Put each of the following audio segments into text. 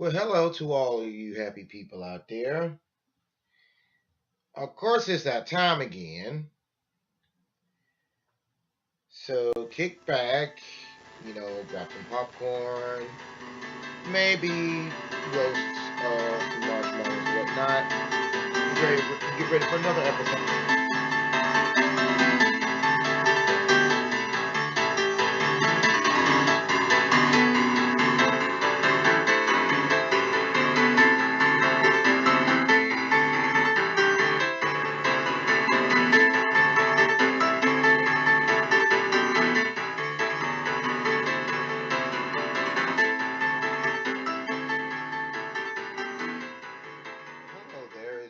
Well, hello to all of you happy people out there. Of course, it's that time again. So kick back, grab some popcorn, maybe roast some marshmallows, whatnot. Get ready for another episode. Hello there.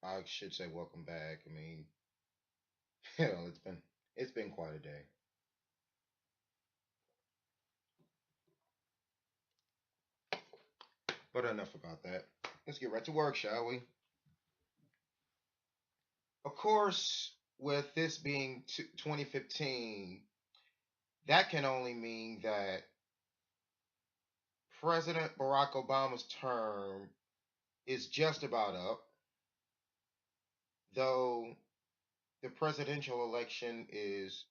I should say welcome back. I mean, it's been quite a day. But enough about that. Let's get right to work, shall we? Of course, with this being 2015, that can only mean that President Barack Obama's term is just about up, though the presidential election is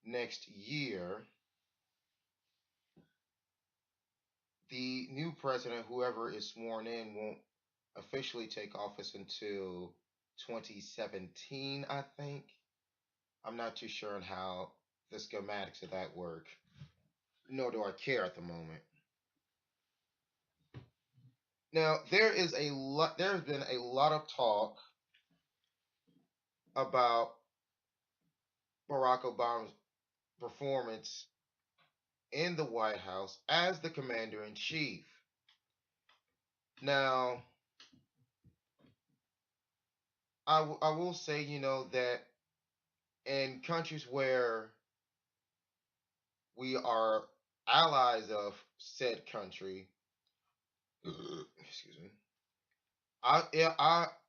next year. The new president, whoever is sworn in, won't officially take office until 2017, I think. I'm not too sure on how the schematics of that work, nor do I care at the moment. Now, there's been a lot of talk about Barack Obama's performance in the White House as the commander in chief. Now, I will say, that in countries where we are allies of said country, excuse me,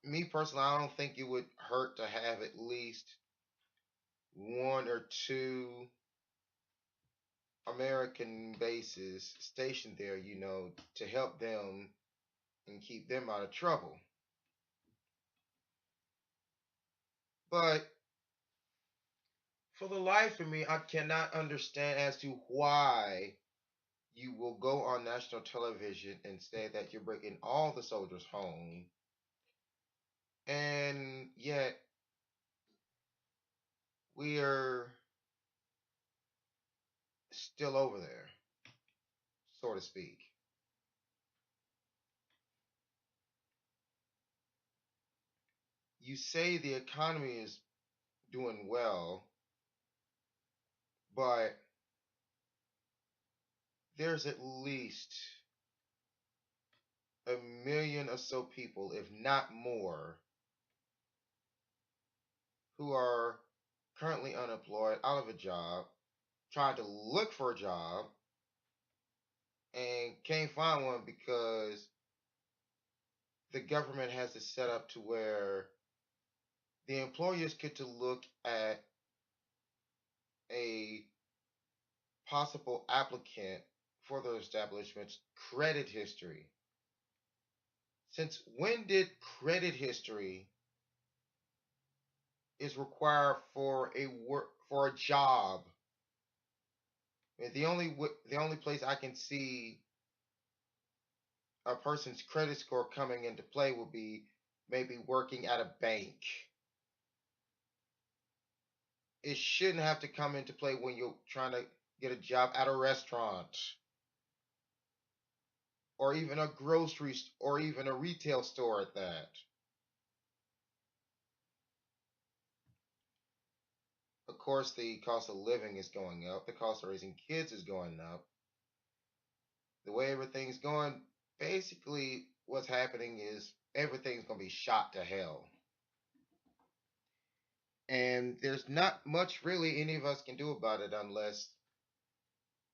me personally, I don't think it would hurt to have at least one or two American bases stationed there, to help them and keep them out of trouble. But for the life of me, I cannot understand as to why you will go on national television and say that you're bringing all the soldiers home, and yet we are still over there, so to speak. You say the economy is doing well, but there's at least a million or so people, if not more, who are currently unemployed, out of a job, trying to look for a job, and can't find one because the government has it set up to where the employers get to look at a possible applicant for the establishment's credit history. Since when did credit history is required for a job? The only place I can see a person's credit score coming into play would be maybe working at a bank. It shouldn't have to come into play when you're trying to get a job at a restaurant or even a or even a retail store at that. Of course, the cost of living is going up. The cost of raising kids is going up. The way everything's going, basically, what's happening is everything's going to be shot to hell. And there's not much really any of us can do about it unless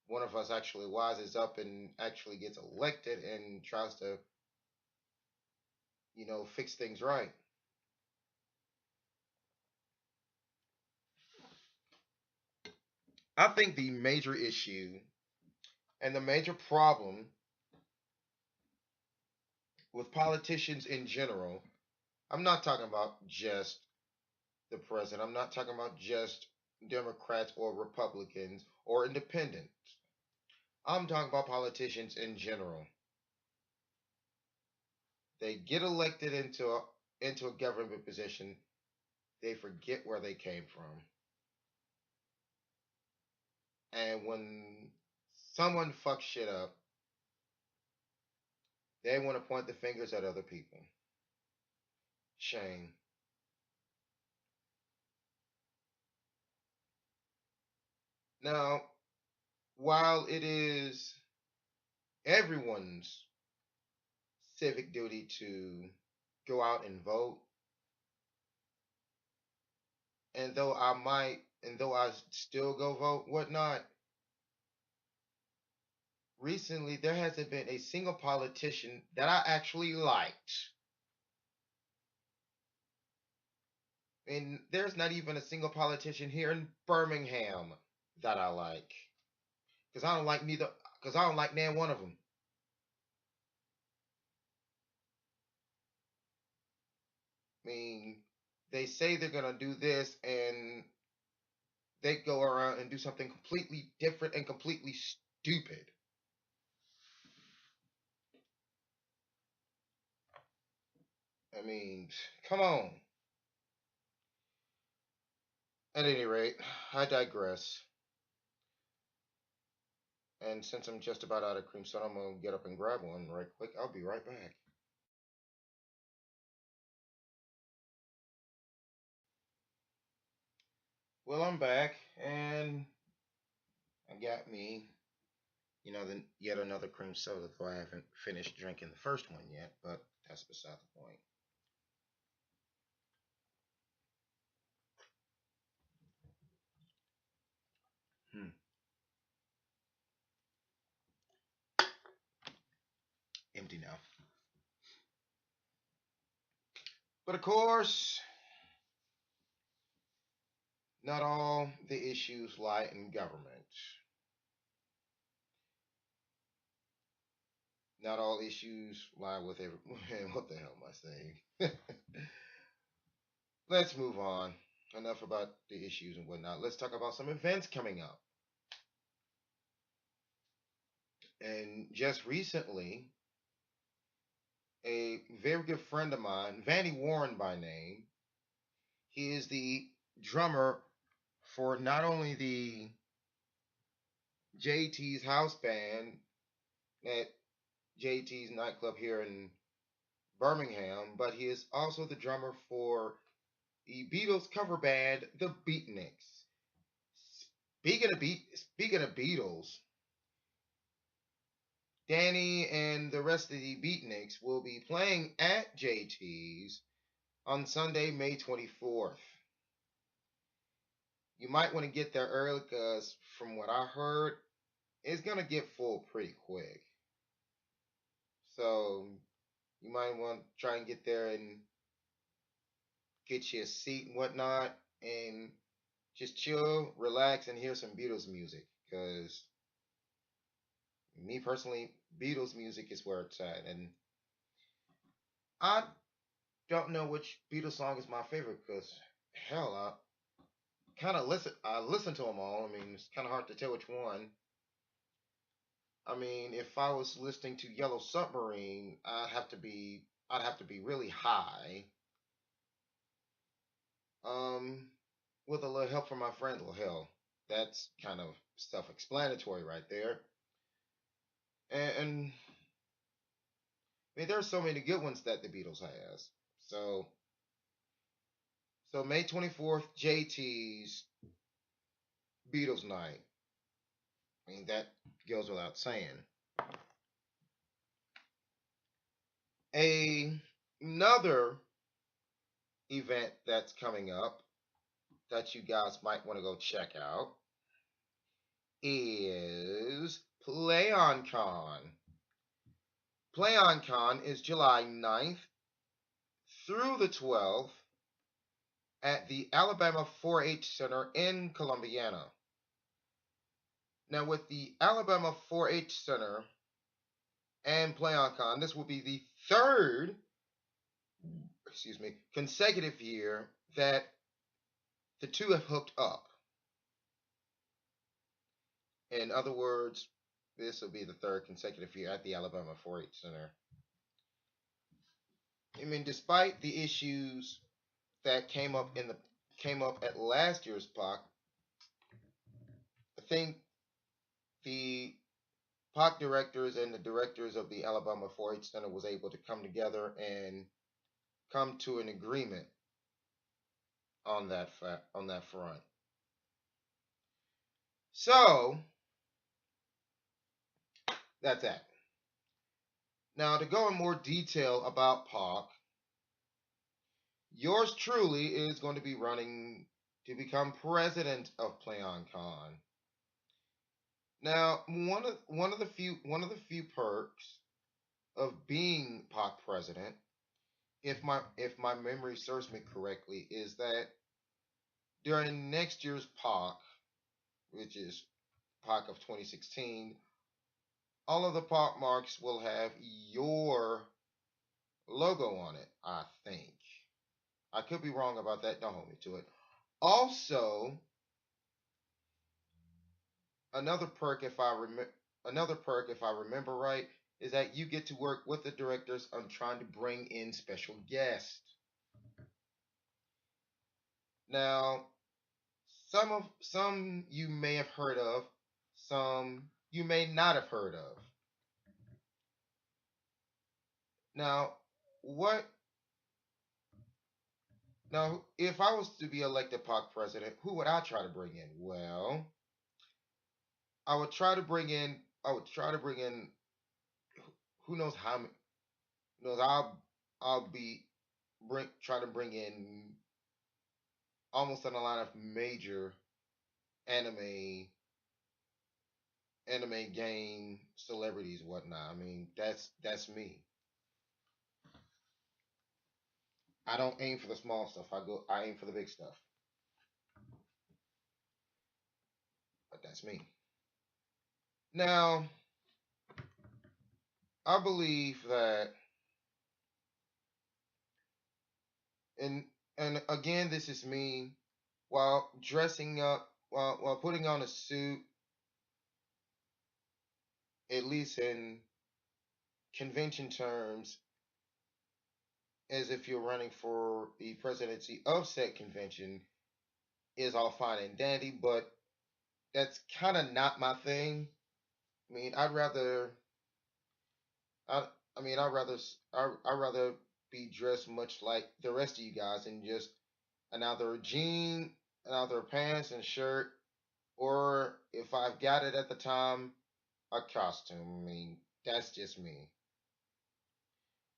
one of us actually wises up and actually gets elected and tries to, fix things right. I think the major issue and the major problem with politicians in general, I'm not talking about just the president. I'm not talking about just Democrats or Republicans or independents. I'm talking about politicians in general. They get elected into a government position, they forget where they came from. And when someone fucks shit up, they want to point the fingers at other people. Shame. Now, while it is everyone's civic duty to go out and vote, and though I still go vote, whatnot, recently there hasn't been a single politician that I actually liked. And there's not even a single politician here in Birmingham that I like. Because I don't like neither, because I don't like nan one of them. I mean, they say they're going to do this and they go around and do something completely different and completely stupid. I mean, come on. At any rate, I digress. And since I'm just about out of cream soda, I'm gonna get up and grab one right quick. I'll be right back. Well, I'm back, and I got me, yet another cream soda. Though I haven't finished drinking the first one yet, but that's beside the point. Hmm. Empty now. But of course, not all the issues lie in government. Not all issues lie with every. Man, what the hell am I saying? Let's move on. Enough about the issues and whatnot. Let's talk about some events coming up. And just recently, a very good friend of mine, Vanny Warren by name, he is the drummer for not only the JT's house band at JT's nightclub here in Birmingham, but he is also the drummer for the Beatles cover band, the Beatniks. Speaking of Beatles, Danny and the rest of the Beatniks will be playing at JT's on Sunday, May 24th. You might want to get there early because, from what I heard, it's going to get full pretty quick. So, you might want to try and get there and get you a seat and whatnot and just chill, relax, and hear some Beatles music. Because, me personally, Beatles music is where it's at. And I don't know which Beatles song is my favorite because, hell, I listen to them all. I mean, it's kind of hard to tell which one. I mean, if I was listening to Yellow Submarine, I'd have to be really high. Um, with a little help from my friend. Well, hell, that's kind of self-explanatory right there. And I mean, there are so many good ones that the Beatles has. So, so May 24th, JT's Beatles night. I mean, that goes without saying. Another event that's coming up that you guys might want to go check out is PlayOnCon. PlayOnCon is July 9th through the 12th at the Alabama 4-H Center in Columbiana. Now, with the Alabama 4-H Center, and PlayOnCon. This will be the third, consecutive year that the two have hooked up. In other words, this will be the third consecutive year at the Alabama 4-H Center. I mean, despite the issues that came up at last year's POC, I think the POC directors and the directors of the Alabama 4-H Center was able to come together and come to an agreement on that front. So that's that. Now to go in more detail about POC, yours truly is going to be running to become president of PlayOnCon. Now, one of the few perks of being POC president, if my memory serves me correctly, is that during next year's POC, which is POC of 2016, all of the POC marks will have your logo on it, I think. I could be wrong about that. Don't hold me to it. Also, another perk, if I remember right, is that you get to work with the directors on trying to bring in special guests. Now, some you may have heard of, some you may not have heard of. Now, what? Now, if I was to be elected POC president, who would I try to bring in? Well, I would try to bring in. I would try to bring in. Who knows how many? Knows I'll be try to bring in almost on a line of major anime game celebrities, whatnot. I mean, that's me. I don't aim for the small stuff. I aim for the big stuff. But that's me. Now, I believe that, and again, this is me. While dressing up, while putting on a suit, at least in convention terms, as if you're running for the presidency of said convention, is all fine and dandy, but that's kind of not my thing. I mean, I, I mean, I'd rather be dressed much like the rest of you guys and just another jean, another pants and shirt, or if I've got it at the time, a costume. I mean, that's just me.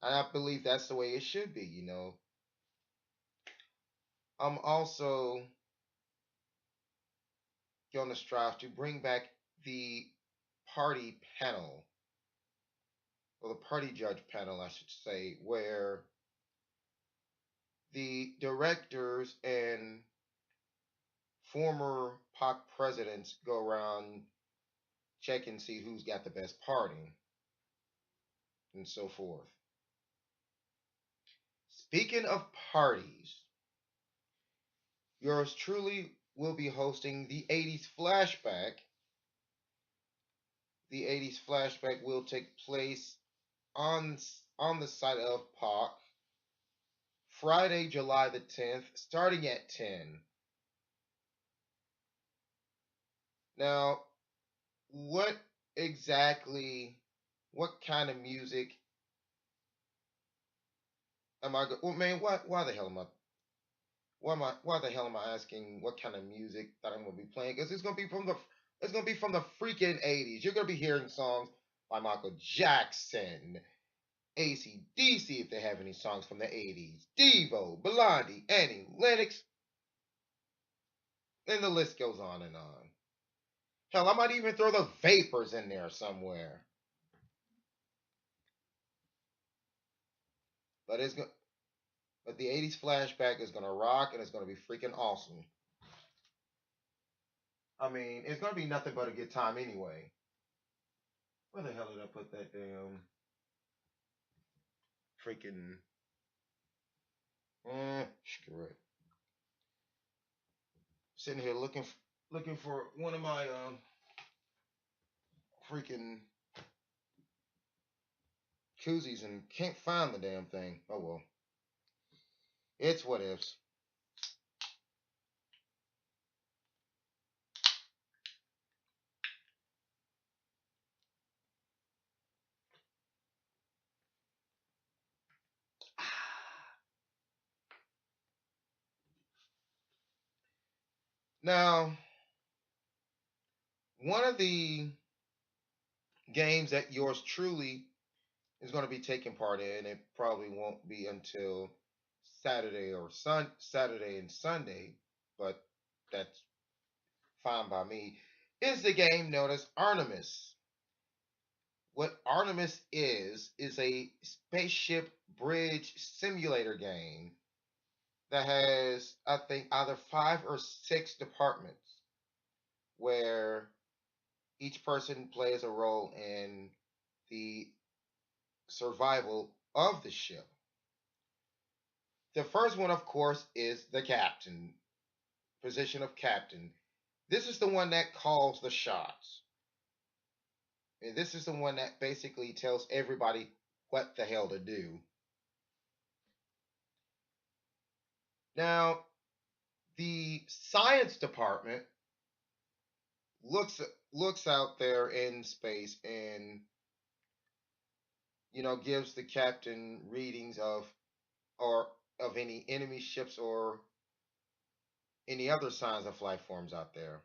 And I believe that's the way it should be. I'm also going to strive to bring back the party panel, or the party judge panel, I should say, where the directors and former POC presidents go around, check and see who's got the best party, and so forth. Speaking of parties, yours truly will be hosting the 80s flashback. The 80s flashback will take place on the site of POC Friday, July the 10th, starting at 10. Now, what exactly, what kind of music am I? Well, man, why the hell am I? Why the hell am I asking what kind of music that I'm gonna be playing? Because it's gonna be from the freaking 80s. You're gonna be hearing songs by Michael Jackson, AC/DC if they have any songs from the 80s, Devo, Blondie, Annie Lennox, and the list goes on and on. Hell, I might even throw the Vapors in there somewhere. But but the 80s flashback is gonna rock and it's gonna be freaking awesome. I mean, it's gonna be nothing but a good time anyway. Where the hell did I put that damn freaking? Screw it. Sitting here looking for one of my freaking koozies and can't find the damn thing. Oh well, it's what ifs. Now, one of the games that yours truly is going to be taking part in, it probably won't be until Saturday and Sunday, but that's fine by me, is the game known as Artemis. What Artemis is a spaceship bridge simulator game that has, I think, either 5 or 6 departments where each person plays a role in the survival of the ship. The first one, of course, is the captain, position of captain. This is the one that calls the shots. And this is the one that basically tells everybody what the hell to do. Now, the science department looks out there in space and gives the captain readings of any enemy ships or any other signs of life forms out there.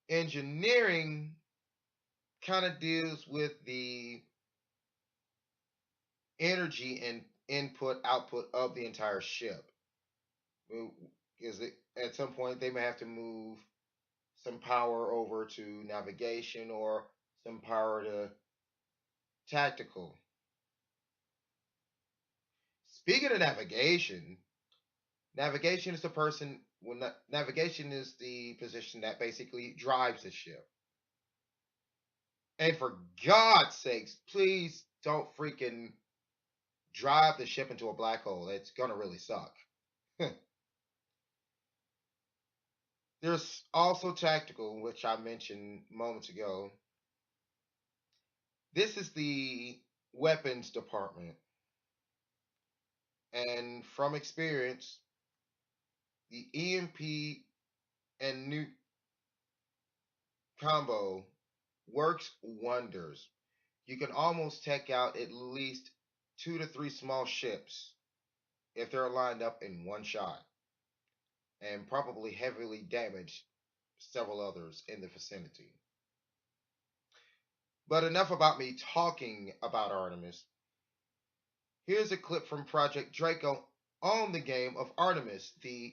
Engineering kind of deals with the energy and input output of the entire ship. Is it at some point they may have to move some power over to navigation or some power to tactical. Speaking of navigation, navigation is the person when navigation is the position that basically drives the ship. And for God's sakes, please don't freaking drive the ship into a black hole. It's gonna really suck. There's also tactical, which I mentioned moments ago. This is the weapons department. And from experience, the EMP and nuke combo works wonders. You can almost take out at least 2 to 3 small ships if they're lined up in one shot, and probably heavily damage several others in the vicinity. But enough about me talking about Artemis. Here's a clip from Project Draco on the game of Artemis, the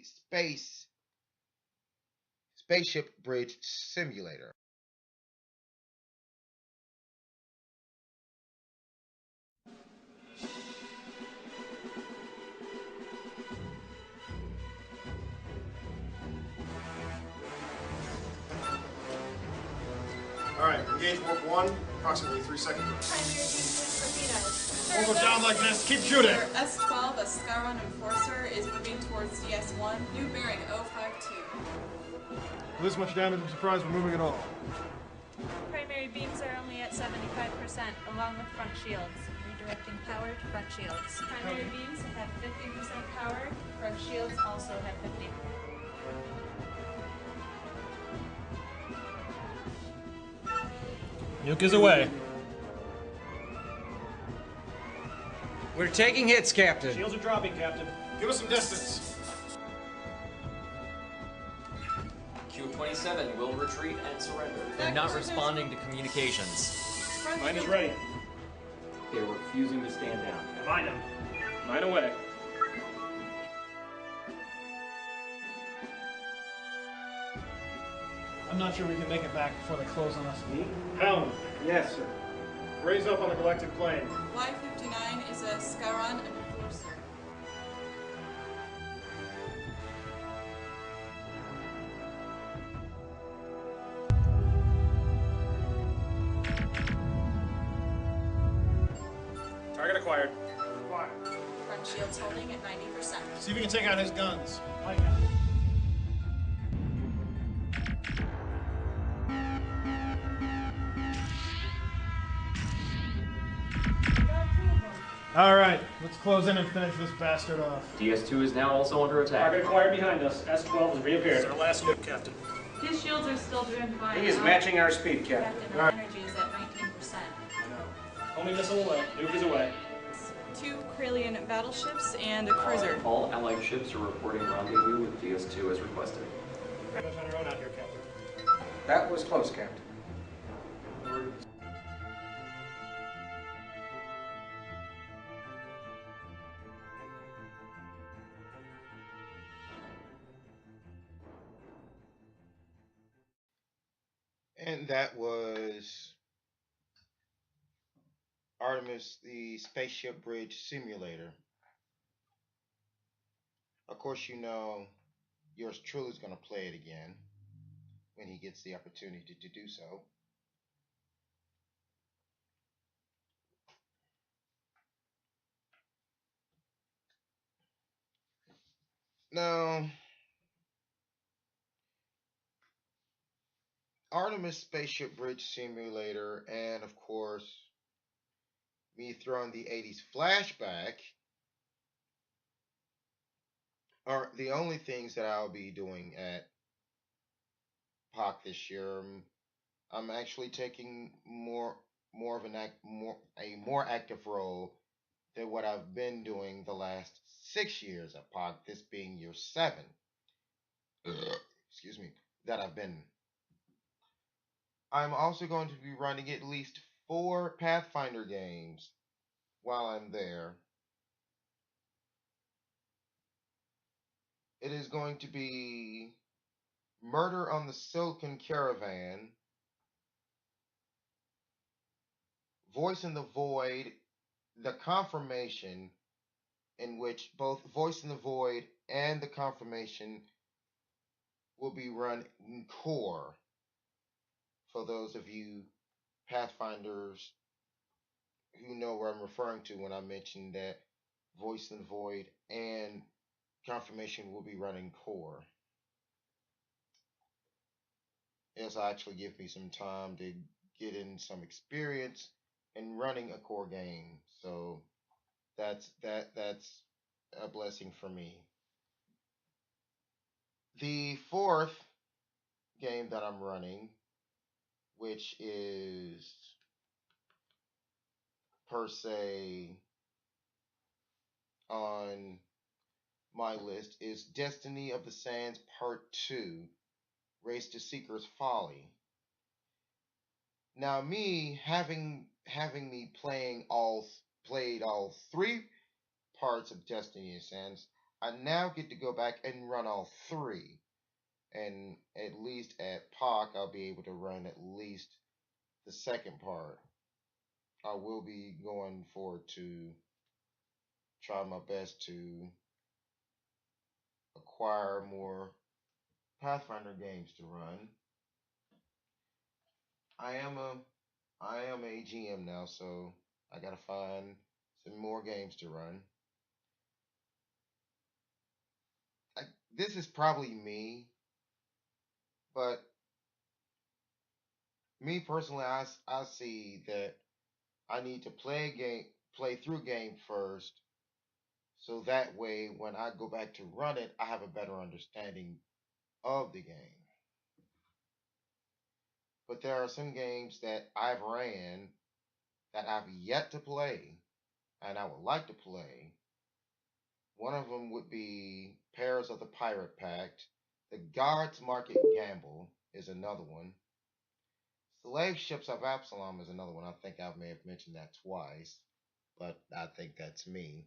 spaceship bridge simulator. Alright, engage warp 1, approximately 3 seconds. Primary beam Hold it down like this, keep shooting! S12, a Skyron Enforcer, is moving towards DS1, new bearing 052. This much damage, I'm surprised we're moving at all. Primary beams are only at 75%, along with front shields. Redirecting power to front shields. Primary beams have 50% power, front shields also have 50%. Nuke is away. We're taking hits, Captain. Shields are dropping, Captain. Give us some distance. Q-27 will retreat and surrender. They're not responding to communications. Mine is ready. They're refusing to stand down. Mine them. Mine away. I'm not sure we can make it back before they close on us. Helm. Yes, sir. Raise up on the galactic plane. Y-59 is a Skyron Enforcer. Target acquired. Front shields holding at 90%. See if you can take out his guns. All right, let's close in and finish this bastard off. DS2 is now also under attack. Target acquired behind us. S12 has reappeared. It's our last nuke, Captain. His shields are still driven by. He is matching our speed, Captain. Captain, our energy is at 19%. Only missile away. Nuke is away. 2 Kralian battleships and a cruiser. All allied ships are reporting rendezvous with DS2 as requested. We're on our own out here, Captain. That was close, Captain. And that was Artemis, the Spaceship Bridge Simulator. Of course, you know yours truly is going to play it again when he gets the opportunity to do so. Now, Artemis Spaceship Bridge Simulator, and of course, me throwing the 80s flashback are the only things that I'll be doing at POC this year. I'm actually taking more of a more active role than what I've been doing the last 6 years at POC, this being year 7. Excuse me, that I've been. I'm also going to be running at least 4 Pathfinder games while I'm there. It is going to be Murder on the Silken Caravan, Voice in the Void, The Confirmation, in which both Voice in the Void and The Confirmation will be run in core. For those of you Pathfinders who know where I'm referring to when I mention that Voice in the Void and Confirmation will be running core. This will actually give me some time to get in some experience in running a core game. So that's a blessing for me. The 4th game that I'm running, which is per se on my list, is Destiny of the Sands Part 2, Race to Seeker's Folly. Now, me having me played all 3 parts of Destiny of the Sands, I now get to go back and run all 3. And at least at POC, I'll be able to run at least the 2nd part. I will be going forward to try my best to acquire more Pathfinder games to run. I am a GM now, so I gotta find some more games to run. This is probably me, but me personally, I see that I need to play through game first, so that way when I go back to run it, I have a better understanding of the game. But there are some games that I've ran that I've yet to play, and I would like to play. One of them would be Perils of the Pirate Pact. The Guards Market Gamble is another one. Slave Ships of Absalom is another one. I think I may have mentioned that twice, but I think that's me.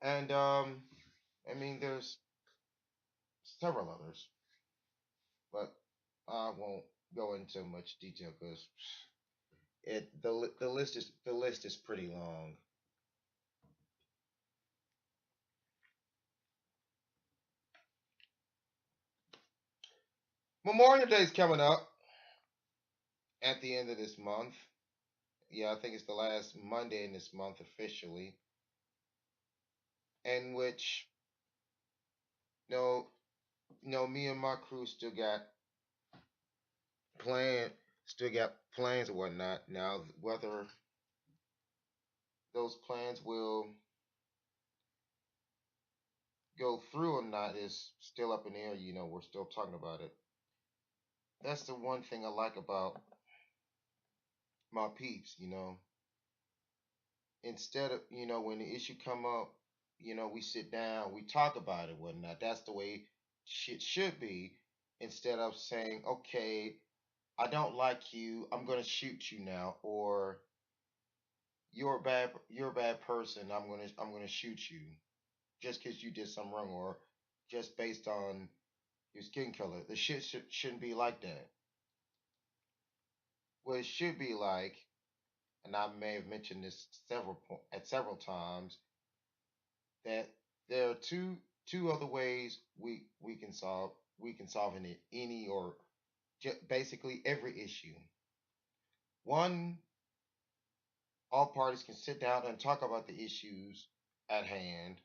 And I mean, there's several others, but I won't go into much detail because the list is pretty long. Memorial Day is coming up. at the end of this month. Yeah, I think it's the last Monday in this month officially, in which no, me and my crew plan, still got plans and whatnot. Now, whether those plans will go through or not is still up in the air. We're still talking about it. That's the one thing I like about my peeps. Instead of when the issue come up, we sit down, we talk about it, whatnot. That's the way shit should be. Instead of saying, okay, I don't like you, I'm gonna shoot you now, or you're a bad person, I'm gonna shoot you just because you did something wrong, or just based on your skin color. The shit shouldn't be like that. What it should be like, and I may have mentioned this several times, that there are two other ways we can solve any or basically every issue. One, all parties can sit down and talk about the issues at hand,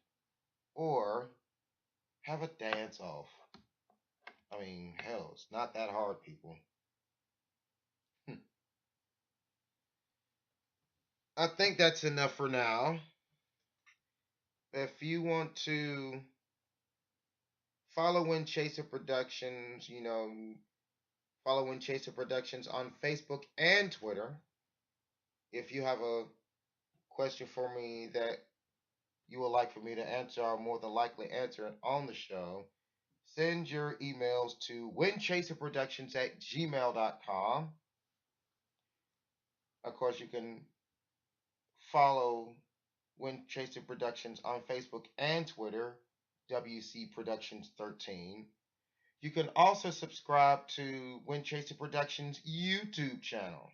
or have a dance off. I mean, hell, it's not that hard, people. I think that's enough for now. If you want to follow Wind Chaser Productions, follow Wind Chaser Productions on Facebook and Twitter. If you have a question for me that you would like for me to answer, I'll more than likely answer it on the show. Send your emails to windchaserproductions@gmail.com. Of course, you can follow Wind Chaser Productions on Facebook and Twitter, WC Productions 13. You can also subscribe to Wind Chaser Productions YouTube channel.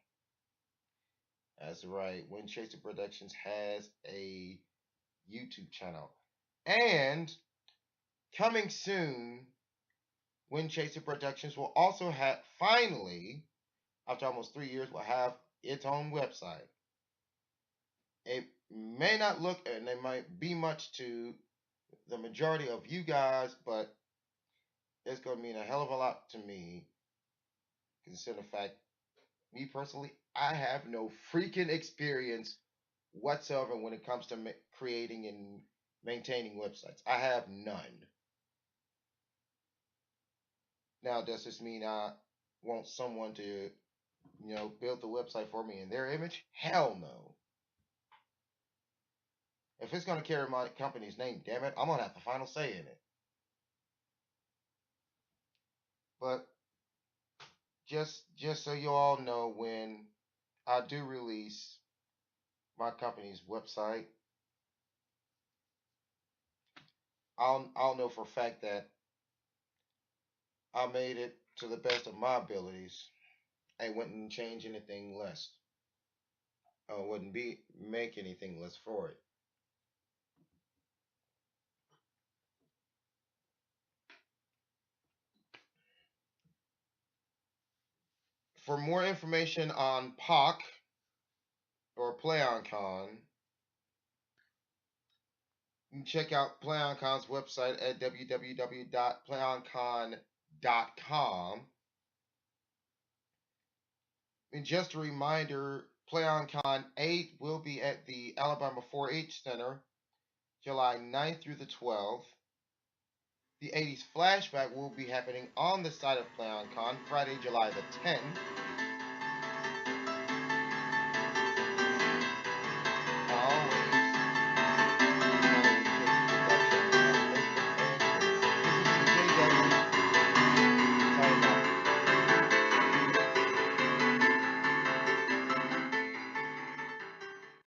That's right, Wind Chaser Productions has a YouTube channel. And coming soon, Wind Chaser Productions will also have, finally, after almost 3 years, will have its own website. It may not look and it might be much to the majority of you guys, but it's going to mean a hell of a lot to me, considering the fact, me personally, I have no freaking experience whatsoever when it comes to creating and maintaining websites. I have none. Now, does this mean I want someone to, build the website for me in their image? Hell no. If it's going to carry my company's name, damn it, I'm going to have the final say in it. But just so you all know, when I do release my company's website, I'll know for a fact that I made it to the best of my abilities. I wouldn't change anything less. I wouldn't make anything less for it. For more information on POC or PlayOnCon, you can check out PlayOnCon's website at www.playoncon.com. And just a reminder, PlayOnCon 8 will be at the Alabama 4-H Center, July 9th through the 12th. The 80s flashback will be happening on the site of PlayOnCon, Friday, July the 10th.